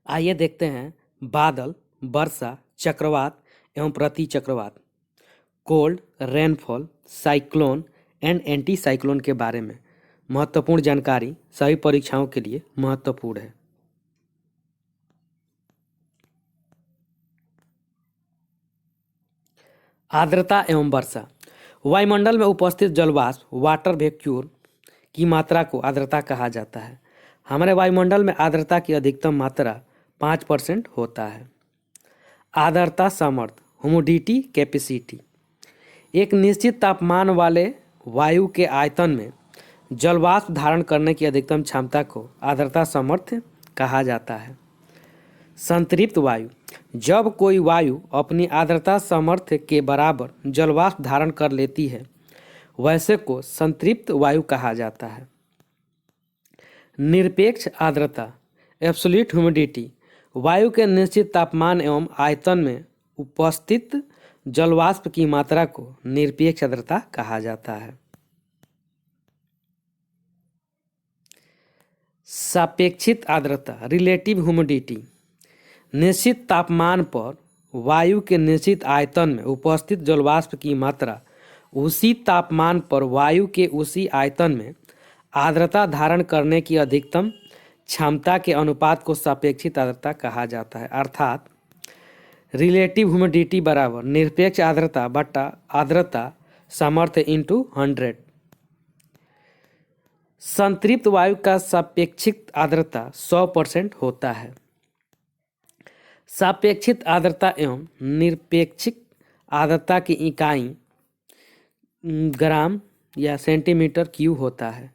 आइए देखते हैं बादल, वर्षा, चक्रवात एवं प्रति चक्रवात, cold, rainfall, cyclone and anti cyclone के बारे में। महत्वपूर्ण जानकारी सभी परीक्षाओं के लिए महत्वपूर्ण है। आर्द्रता एवं वर्षा। वायुमंडल में उपस्थित जलवाष्प वाटर वैक्यूम की मात्रा को आर्द्रता कहा जाता है। हमारे वायुमंडल में आर्द्रता की अधिकतम मात्रा 5% होता है। आर्द्रता सामर्थ्य, ह्यूमिडिटी कैपेसिटी। एक निश्चित तापमान वाले वायु के आयतन में जलवाष्प धारण करने की अधिकतम क्षमता को आर्द्रता सामर्थ्य कहा जाता है। संतृप्त वायु। जब कोई वायु अपनी आर्द्रता सामर्थ्य के बराबर जलवाष्प धारण कर लेती है वैसे को संतृप्त वायु कहा जाता है। निरपेक्ष आर्द्रता, एब्सोल्यूट ह्यूमिडिटी। वायु के निश्चित तापमान एवं आयतन में उपस्थित जलवाष्प की मात्रा को निरपेक्ष आर्द्रता कहा जाता है। सापेक्षिक आर्द्रता, रिलेटिव ह्यूमिडिटी। निश्चित तापमान पर वायु के निश्चित आयतन में उपस्थित जलवाष्प की मात्रा उसी तापमान पर वायु के उसी आयतन में आर्द्रता धारण करने की अधिकतम क्षमता के अनुपात को सापेक्षिक आर्द्रता कहा जाता है। अर्थात रिलेटिव ह्यूमिडिटी बराबर निरपेक्ष आर्द्रता बटा आर्द्रता सामर्थ्य इंटू 100। संतृप्त वायु का सापेक्षिक आर्द्रता 100% होता है। सापेक्षिक आर्द्रता एवं निरपेक्षिक आर्द्रता की इकाई ग्राम या सेंटीमीटर क्यूब होता है।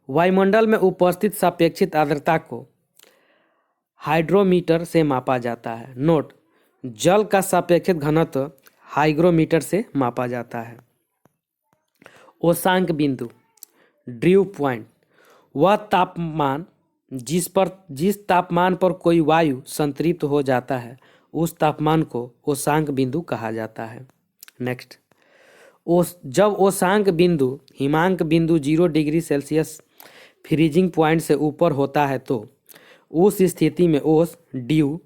वायुमंडल में उपस्थित सापेक्षिक आर्द्रता को हाइड्रोमीटर से मापा जाता है। नोट, जल का सापेक्षिक घनत्व हाइग्रोमीटर से मापा जाता है। ओसांक बिंदु, ड्रू पॉइंट, वह तापमान जिस तापमान पर कोई वायु संतृप्त हो जाता है उस तापमान को ओसांक बिंदु कहा जाता है। नेक्स्ट, जब ओसांक बिंदु हिमांक बिंदु 0 डिग्री सेल्सियस फ्रीजिंग पॉइंट से ऊपर होता है तो उस स्थिति में ओस, ड्यू,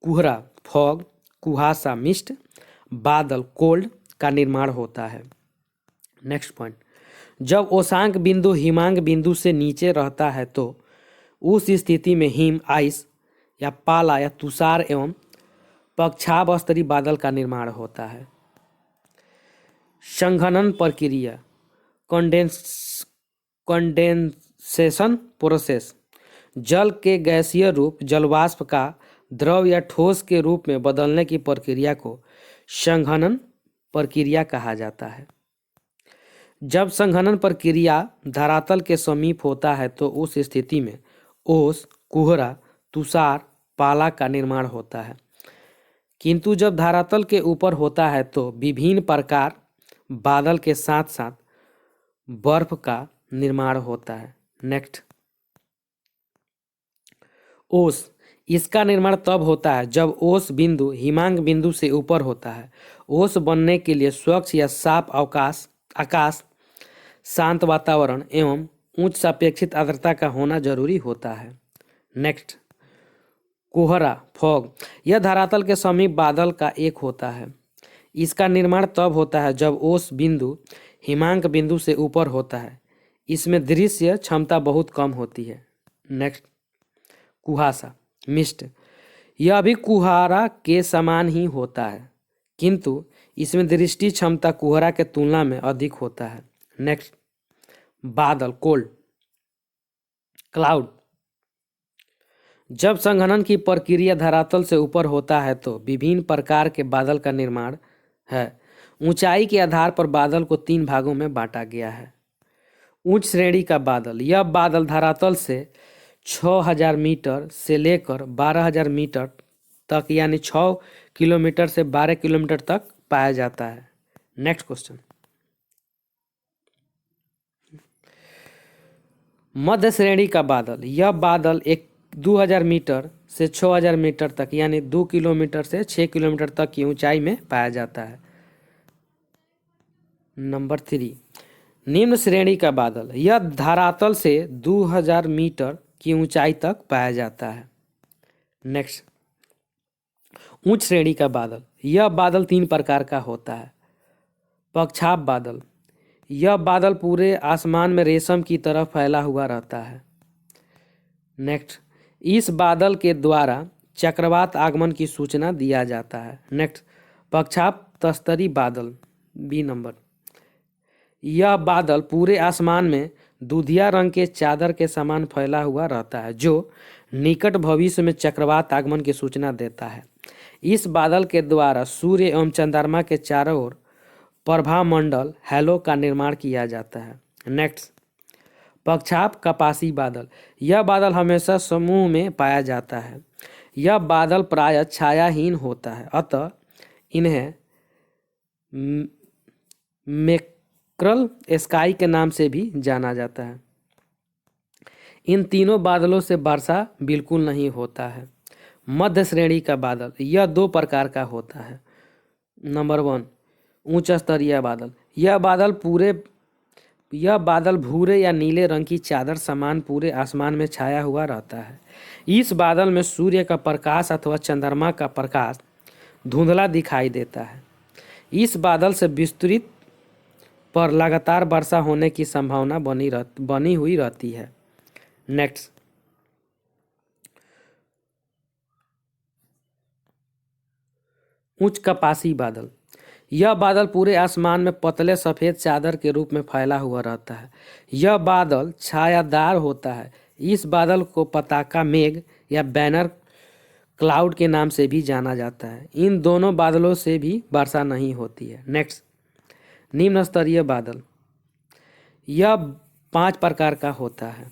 कुहरा, फॉग, कुहासा, मिस्ट, बादल, कोल्ड का निर्माण होता है। नेक्स्ट पॉइंट, जब ओसांक बिंदु हिमांक बिंदु से नीचे रहता है तो उस स्थिति में हिम, आइस या पाला या तुषार एवं पक्षाभ स्तरीय बादल का निर्माण होता है। संघनन प्रक्रिया, कंडेंसेशन प्रोसेस। जल के गैसीय रूप जलवाष्प का द्रव या ठोस के रूप में बदलने की प्रक्रिया को संघनन प्रक्रिया कहा जाता है। जब संघनन प्रक्रिया धरातल के समीप होता है तो उस स्थिति में ओस, कुहरा, तुषार, पाला का निर्माण होता है। किंतु जब धरातल के ऊपर होता है तो विभिन्न प्रकार बादल के साथ साथ बर्फ का निर्माण होता है। नेक्स्ट, ओस। इसका निर्माण तब होता है जब ओस बिंदु हिमांक बिंदु से ऊपर होता है। ओस बनने के लिए स्वच्छ या साफ आकाश, शांत वातावरण एवं उच्च सापेक्षिक आर्द्रता का होना जरूरी होता है। नेक्स्ट, कोहरा, फॉग। यह धरातल के समीप बादल का एक होता है। इसका निर्माण तब होता है जब ओस बिंदु हिमांक बिंदु से ऊपर होता है। इसमें दृश्य क्षमता बहुत कम होती है। नेक्स्ट, कुहासा, मिस्ट। यह भी कुहारा के समान ही होता है किंतु इसमें दृष्टि क्षमता कुहरा के तुलना में अधिक होता है। नेक्स्ट, बादल, कोल्ड, क्लाउड। जब संघनन की प्रक्रिया धरातल से ऊपर होता है तो विभिन्न प्रकार के बादल का निर्माण है। ऊंचाई के आधार पर बादल को 3 भागों में बांटा गया है। उच्च श्रेणी का बादल, यह बादल धरातल से 6000 मीटर से लेकर 12000 मीटर तक यानी 6 किलोमीटर से 12 किलोमीटर तक पाया जाता है। नेक्स्ट क्वेश्चन, मध्य श्रेणी का बादल, यह बादल 2000 मीटर से 6000 मीटर तक यानी 2 किलोमीटर से 6 किलोमीटर तक की ऊंचाई में पाया जाता है। नंबर 3, निम्न श्रेणी का बादल, यह धरातल से 2000 मीटर की ऊंचाई तक पाया जाता है। नेक्स्ट, उच्च श्रेणी का बादल। यह बादल 3 प्रकार का होता है। पक्षाप बादल, यह बादल पूरे आसमान में रेशम की तरह फैला हुआ रहता है। नेक्स्ट, इस बादल के द्वारा चक्रवात आगमन की सूचना दिया जाता है। नेक्स्ट, पक्षाप तस्तरी बादल, बी नंबर। यह बादल पूरे आसमान में दूधिया रंग के चादर के समान फैला हुआ रहता है, जो निकट भविष्य में चक्रवात आगमन की सूचना देता है। इस बादल के द्वारा सूर्य एवं चंद्रमा के चारों ओर प्रभामंडल हैलो का निर्माण किया जाता है। नेक्स्ट, पक्षाप कपासी बादल, यह बादल हमेशा समूह में पाया जाता है। यह बादल प्रायः छायाहीन होता है, अतः इन्हें मैक्रल स्काई के नाम से भी जाना जाता है। इन तीनों बादलों से वर्षा बिल्कुल नहीं होता है। मध्य श्रेणी का बादल, यह 2 प्रकार का होता है। नंबर 1, उच्च स्तरीय बादल। यह बादल भूरे या नीले रंग की चादर समान पूरे आसमान में छाया हुआ रहता है। इस बादल में सूर्य का प्रकाश अथवा चंद्रमा का प्रकाश धुंधला दिखाई देता है। इस बादल से विस्तृत पर लगातार वर्षा होने की संभावना बनी हुई रहती है। नेक्स्ट, उच्च कपासी बादल। यह बादल पूरे आसमान में पतले सफ़ेद चादर के रूप में फैला हुआ रहता है। यह बादल छायादार होता है। इस बादल को पताका मेघ या बैनर क्लाउड के नाम से भी जाना जाता है। इन दोनों बादलों से भी वर्षा नहीं होती है। नेक्स्ट, निम्न स्तरीय बादल। यह 5 प्रकार का होता है।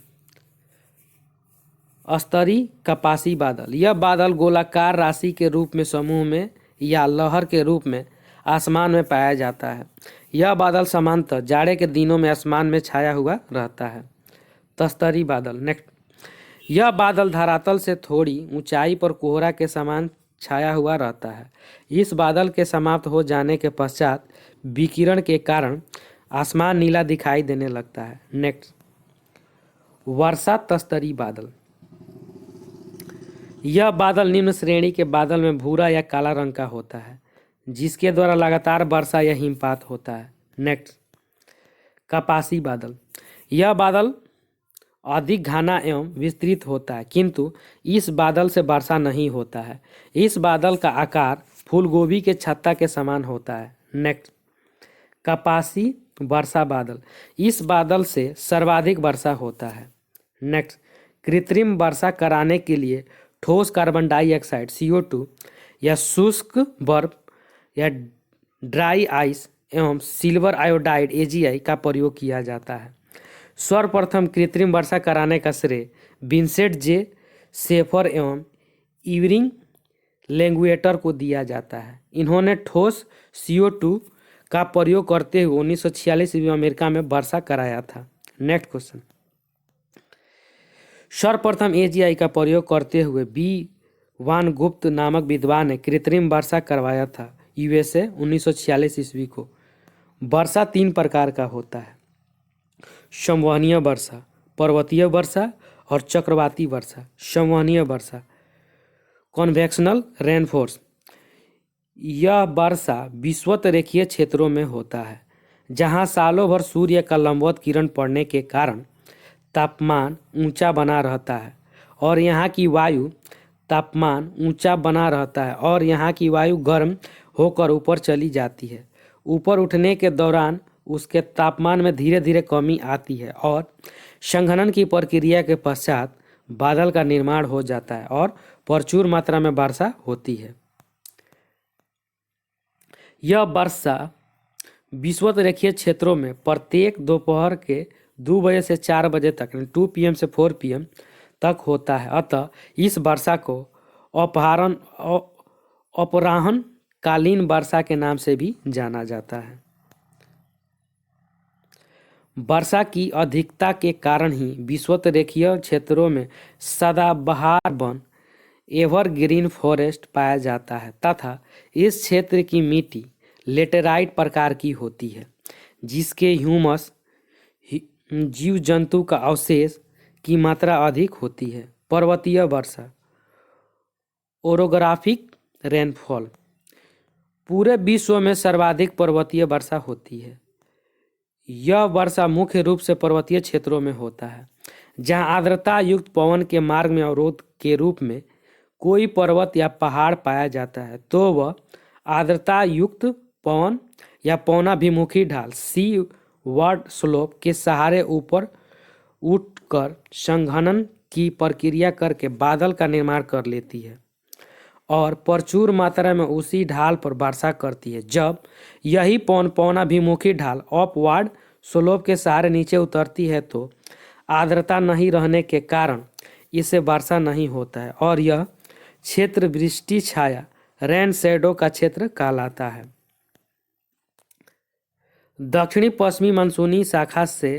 स्तरीय कपासी बादल, यह बादल गोलाकार राशि के रूप में समूह में या लहर के रूप में आसमान में पाया जाता है। यह बादल सामान्यतः जाड़े के दिनों में आसमान में छाया हुआ रहता है। तस्तरी बादल। नेक्स्ट, यह बादल धरातल से थोड़ी ऊंचाई पर कोहरा के समान छाया हुआ रहता है। इस बादल के समाप्त हो जाने के पश्चात विकिरण के कारण आसमान नीला दिखाई देने लगता है। नेक्स्ट, वर्षा तस्तरी बादल। यह बादल निम्न श्रेणी के बादल में भूरा या काला रंग का होता है, जिसके द्वारा लगातार वर्षा या हिमपात होता है। नेक्स्ट, कपासी बादल। यह बादल अधिक घना एवं विस्तृत होता है, किंतु इस बादल से वर्षा नहीं होता है। इस बादल का आकार फूलगोभी के छत्ता के समान होता है। नेक्स्ट, कपासी वर्षा बादल। इस बादल से सर्वाधिक वर्षा होता है। नेक्स्ट, कृत्रिम वर्षा कराने के लिए ठोस कार्बन डाइऑक्साइड CO2 या शुष्क बर्फ या ड्राई आइस एवं सिल्वर आयोडाइड AgI का प्रयोग किया जाता है। सर्वप्रथम कृत्रिम वर्षा कराने का श्रेय विंसेंट जे शेफर एवं इवरिंग लैंगुएटर को दिया जाता है। इन्होंने ठोस CO2 का प्रयोग करते हुए 1946 ईस्वी में अमेरिका में वर्षा कराया था। नेक्स्ट क्वेश्चन, सर्वप्रथम AgI का प्रयोग करते हुए B1 गुप्त नामक विद्वान ने कृत्रिम वर्षा करवाया था USA 1946 ईस्वी को। वर्षा 3 प्रकार का होता है। संवहनीय वर्षा, पर्वतीय वर्षा और चक्रवाती वर्षा। संवहनीय वर्षा, कन्वेक्शनल रेनफोर्स। यह वर्षा विषुवत रेखीय क्षेत्रों में होता है, जहां सालों भर सूर्य का लंबवत किरण पड़ने के कारण तापमान ऊंचा बना रहता है और यहाँ की वायु गर्म होकर ऊपर चली जाती है। ऊपर उठने के दौरान उसके तापमान में धीरे धीरे कमी आती है और संघनन की प्रक्रिया के पश्चात बादल का निर्माण हो जाता है और प्रचुर मात्रा में वर्षा होती है। यह वर्षा विषुवत रेखीय क्षेत्रों में प्रत्येक दोपहर के 2 बजे से 4 बजे तक 2 PM से 4 PM तक होता है। अतः इस वर्षा को अपराह्नकालीन वर्षा के नाम से भी जाना जाता है। वर्षा की अधिकता के कारण ही विषुवत रेखीय क्षेत्रों में सदाबहार वन एवरग्रीन फॉरेस्ट पाया जाता है तथा इस क्षेत्र की मिट्टी लेटेराइट प्रकार की होती है, जिसके ह्यूमस जीव जंतु का अवशेष की मात्रा अधिक होती है। पर्वतीय वर्षा, ओरोग्राफिक रेनफॉल। पूरे विश्व में सर्वाधिक पर्वतीय वर्षा होती है। यह वर्षा मुख्य रूप से पर्वतीय क्षेत्रों में होता है जहां आर्द्रता युक्त पवन के मार्ग में अवरोध के रूप में कोई पर्वत या पहाड़ पाया जाता है, तो वह आर्द्रता युक्त पवन या पवनाभिमुखी ढाल सी वर्ड स्लोप के सहारे ऊपर उठकर संघनन की प्रक्रिया करके बादल का निर्माण कर लेती है और प्रचुर मात्रा में उसी ढाल पर वर्षा करती है। जब यही पवनाभिमुखी ढाल अपवार्ड स्लोप के सहारे नीचे उतरती है तो आर्द्रता नहीं रहने के कारण इसे वर्षा नहीं होता है और यह क्षेत्र वृष्टि छाया रेन शैडो का क्षेत्र कहलाता है। दक्षिणी पश्चिमी मानसूनी शाखा से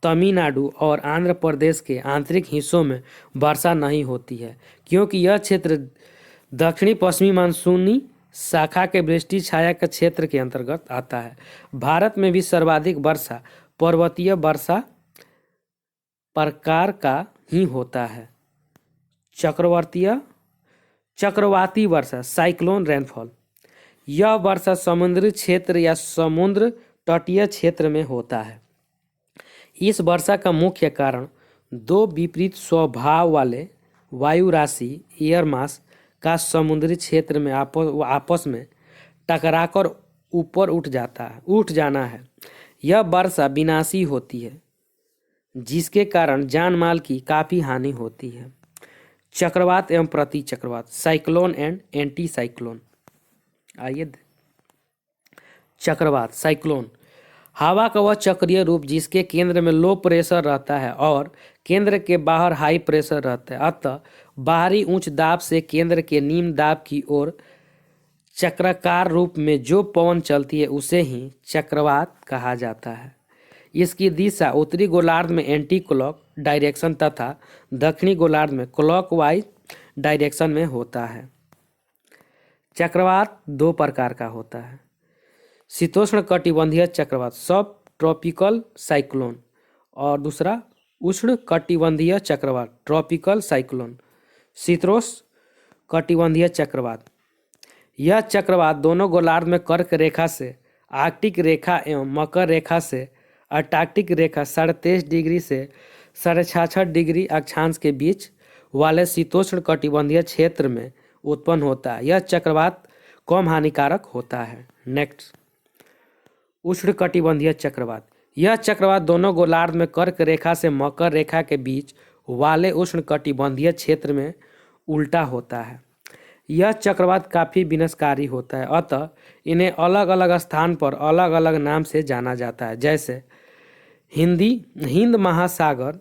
तमिलनाडु और आंध्र प्रदेश के आंतरिक हिस्सों में वर्षा नहीं होती है क्योंकि यह क्षेत्र दक्षिणी पश्चिमी मानसूनी शाखा के वृष्टि छाया के क्षेत्र के अंतर्गत आता है। भारत में भी सर्वाधिक वर्षा पर्वतीय वर्षा प्रकार का ही होता है। चक्रवाती वर्षा साइक्लोन रेनफॉल। यह वर्षा समुद्री क्षेत्र या समुद्र तटीय क्षेत्र में होता है। इस वर्षा का मुख्य कारण दो विपरीत स्वभाव वाले वायु राशि एयर मास का समुद्री क्षेत्र में आपस में टकराकर ऊपर उठ जाना है। यह वर्षा विनाशी होती है जिसके कारण जान माल की काफ़ी हानि होती है। चक्रवात एवं प्रति चक्रवात साइक्लोन एंड एंटी साइक्लोन। आइए चक्रवात साइक्लोन हवा का वह चक्रीय रूप जिसके केंद्र में लो प्रेशर रहता है और केंद्र के बाहर हाई प्रेशर रहता है। अतः बाहरी उच्च दाब से केंद्र के निम्न दाब की ओर चक्राकार रूप में जो पवन चलती है उसे ही चक्रवात कहा जाता है। इसकी दिशा उत्तरी गोलार्ध में एंटी क्लॉक डायरेक्शन तथा दक्षिणी गोलार्ध में क्लॉकवाइज डायरेक्शन में होता है। चक्रवात दो प्रकार का होता है। शीतोष्ण कटिबंधीय चक्रवात सब ट्रॉपिकल साइक्लोन और दूसरा उष्ण कटिबंधीय चक्रवात ट्रॉपिकल साइक्लोन। शीतोष्ण कटिबंधीय चक्रवात यह चक्रवात दोनों गोलार्ध में कर्क रेखा से आर्कटिक रेखा एवं मकर रेखा से अंटार्कटिक रेखा 23.5 डिग्री से 66.5 डिग्री अक्षांश के बीच वाले शीतोष्ण कटिबंधीय क्षेत्र में उत्पन्न होता है। यह चक्रवात कम हानिकारक होता है। नेक्स्ट उष्ण कटिबंधीय चक्रवात। यह चक्रवात दोनों गोलार्ध में कर्क रेखा से मकर रेखा के बीच वाले उष्ण कटिबंधीय क्षेत्र में उल्टा होता है। यह चक्रवात काफ़ी विनाशकारी होता है, अतः इन्हें अलग अलग स्थान पर अलग अलग नाम से जाना जाता है, जैसे हिंद महासागर,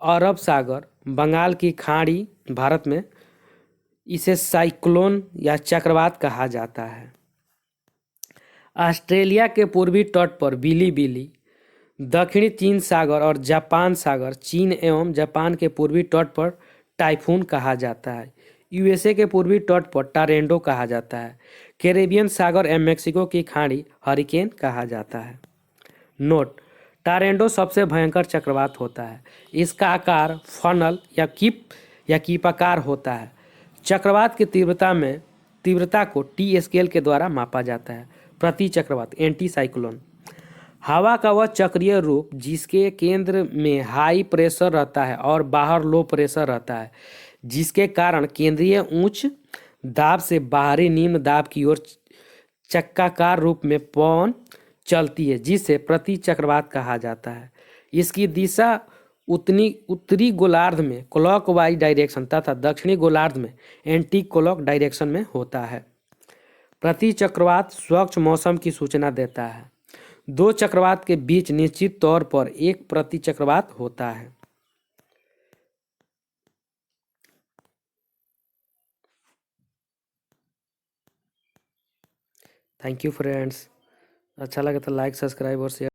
अरब सागर, बंगाल की खाड़ी। भारत में इसे साइक्लोन या चक्रवात कहा जाता है। ऑस्ट्रेलिया के पूर्वी तट पर बिलिबिली, दक्षिणी चीन सागर और जापान सागर, चीन एवं जापान के पूर्वी तट पर टाइफून कहा जाता है। यूएसए के पूर्वी तट पर टॉर्नेडो कहा जाता है। कैरेबियन सागर एवं मेक्सिको की खाड़ी हरिकेन कहा जाता है। नोट: टॉर्नेडो सबसे भयंकर चक्रवात होता है। इसका आकार फनल या कीपाकार होता है। चक्रवात की तीव्रता को टी स्केल के द्वारा मापा जाता है। प्रति चक्रवात एंटी साइक्लोन हवा का वह चक्रीय रूप जिसके केंद्र में हाई प्रेशर रहता है और बाहर लो प्रेशर रहता है, जिसके कारण केंद्रीय उच्च दाब से बाहरी निम्न दाब की ओर चक्राकार रूप में पवन चलती है, जिसे प्रति चक्रवात कहा जाता है। इसकी दिशा उत्तरी गोलार्ध में क्लॉकवाइज डायरेक्शन तथा दक्षिणी गोलार्ध में एंटी क्लॉक डायरेक्शन में होता है। प्रति चक्रवात स्वच्छ मौसम की सूचना देता है। दो चक्रवात के बीच निश्चित तौर पर एक प्रति चक्रवात होता है। Thank you friends. अच्छा लगे तो लाइक, सब्सक्राइब और शेयर